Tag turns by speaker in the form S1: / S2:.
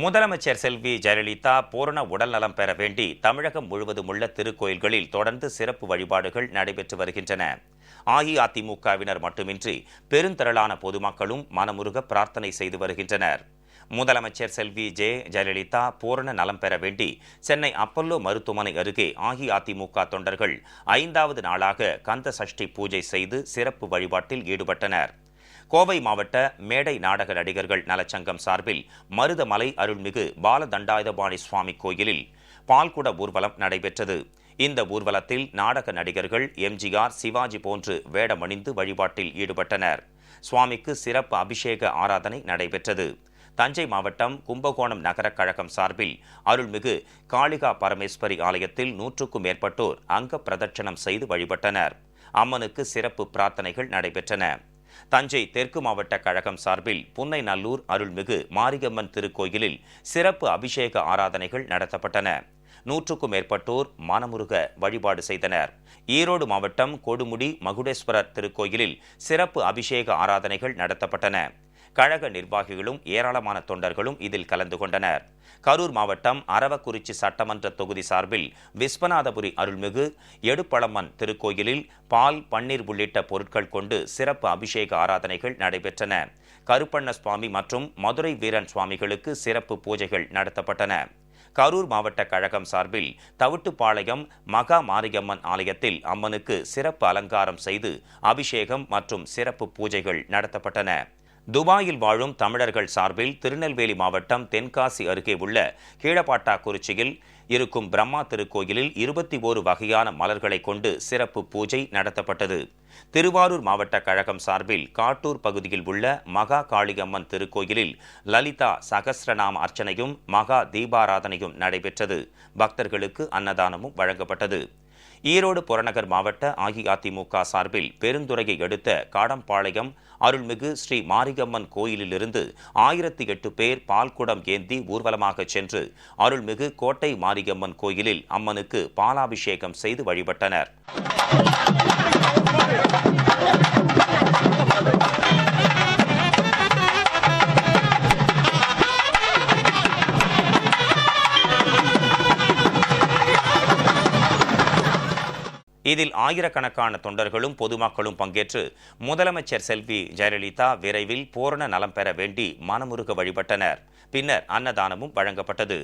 S1: முதலமைச்சர் செல்வி ஜெயலலிதா பூரண உடல்நலம் பெற வேண்டி தமிழகம் முழுவதும் உள்ள திருக்கோயில்களில் தொடர்ந்து சிறப்பு வழிபாடுகள் நடைபெற்று வருகின்றன. அஇஅதிமுகவினர் மட்டுமின்றி பெருந்திரளான பொதுமக்களும் மனமுருக பிரார்த்தனை செய்து வருகின்றனர். முதலமைச்சர் செல்வி ஜெயலலிதா பூரண நலம் பெற வேண்டி சென்னை அப்பல்லோ மருத்துவமனை அருகே அஇஅதிமுக தொண்டர்கள் 5வது நாளாக கந்த சஷ்டி பூஜை செய்து சிறப்பு வழிபாட்டில் ஈடுபட்டனர். கோவை மாவட்ட மேடை நாடக நடிகர்கள் நலச்சங்கம் சார்பில் மருதமலை அருள்மிகு பாலதண்டாயுதபாணி சுவாமி கோயிலில் பால்குட ஊர்வலம் நடைபெற்றது. இந்த ஊர்வலத்தில் நாடக நடிகர்கள் எம்ஜிஆர், சிவாஜி போன்று வேடமணிந்து வழிபாட்டில் ஈடுபட்டனர். சுவாமிக்கு சிறப்பு அபிஷேக ஆராதனை நடைபெற்றது. தஞ்சை மாவட்டம் கும்பகோணம் நகர கழகம் சார்பில் அருள்மிகு காளிகா பரமேஸ்வரி ஆலயத்தில் 100க்கும் மேற்பட்டோர் அங்க பிரதட்சணம் செய்து வழிபட்டனர். அம்மனுக்கு சிறப்பு பிரார்த்தனைகள் நடைபெற்றன. தஞ்சை தெற்கு மாவட்ட கழகம் சார்பில் புன்னைநல்லூர் அருள்மிகு மாரியம்மன் திருக்கோயிலில் சிறப்பு அபிஷேக ஆராதனைகள் நடத்தப்பட்டன. 100க்கும் மேற்பட்டோர் மனமுருக வழிபாடு செய்தனர். ஈரோடு மாவட்டம் கொடுமுடி மகுடேஸ்வரர் திருக்கோயிலில் சிறப்பு அபிஷேக ஆராதனைகள் நடத்தப்பட்டன. கழக நிர்வாகிகளும் ஏராளமான தொண்டர்களும் இதில் கலந்து கொண்டனர். கரூர் மாவட்டம் அரவக்குறிச்சி சட்டமன்ற தொகுதி சார்பில் விஸ்வநாதபுரி அருள்மிகு எடுப்பழம்மன் திருக்கோயிலில் பால், பன்னீர் உள்ளிட்ட பொருட்கள் கொண்டு சிறப்பு அபிஷேக ஆராதனைகள் நடைபெற்றன. கருப்பண்ண சுவாமி மற்றும் மதுரை வீரன் சுவாமிகளுக்கு சிறப்பு பூஜைகள் நடத்தப்பட்டன. கரூர் மாவட்ட கழகம் சார்பில் தவிட்டுப்பாளையம் மகா மாரியம்மன் ஆலயத்தில் அம்மனுக்கு சிறப்பு அலங்காரம் செய்து அபிஷேகம் மற்றும் சிறப்பு பூஜைகள் நடத்தப்பட்டன. துபாயில் வாழும் தமிழர்கள் சார்பில் திருநெல்வேலி மாவட்டம் தென்காசி அருகே உள்ள கீழப்பாட்டாக்குறிச்சியில் இருக்கும் பிரம்மா திருக்கோயிலில் 21 வகையான மலர்களை கொண்டு சிறப்பு பூஜை நடத்தப்பட்டது. திருவாரூர் மாவட்ட கழகம் சார்பில் காட்டூர் பகுதியில் உள்ள மகா காளியம்மன் திருக்கோயிலில் லலிதா சகஸ்ரநாம அர்ச்சனையும் மகா தீபாராதனையும் நடைபெற்றது. பக்தர்களுக்கு அன்னதானமும் வழங்கப்பட்டது. ஈரோடு புறநகர் மாவட்ட அஇஅதிமுக சார்பில் பெருந்துறையை அடுத்த காடம்பாளையம் அருள்மிகு ஸ்ரீ மாரியம்மன் கோயிலிலிருந்து 1008 பேர் பால்குடம் ஏந்தி ஊர்வலமாக சென்று அருள்மிகு கோட்டை மாரியம்மன் கோயிலில் அம்மனுக்கு பாலாபிஷேகம் செய்து வழிபட்டனர். இதில் ஆயிரக்கணக்கான தொண்டர்களும் பொதுமக்களும் பங்கேற்று முதலமைச்சர் செல்வி ஜெயலலிதா விரைவில் பூரண நலம் பெற வேண்டி மனமுருக வழிபட்டனர். பின்னர் அன்னதானமும் வழங்கப்பட்டது.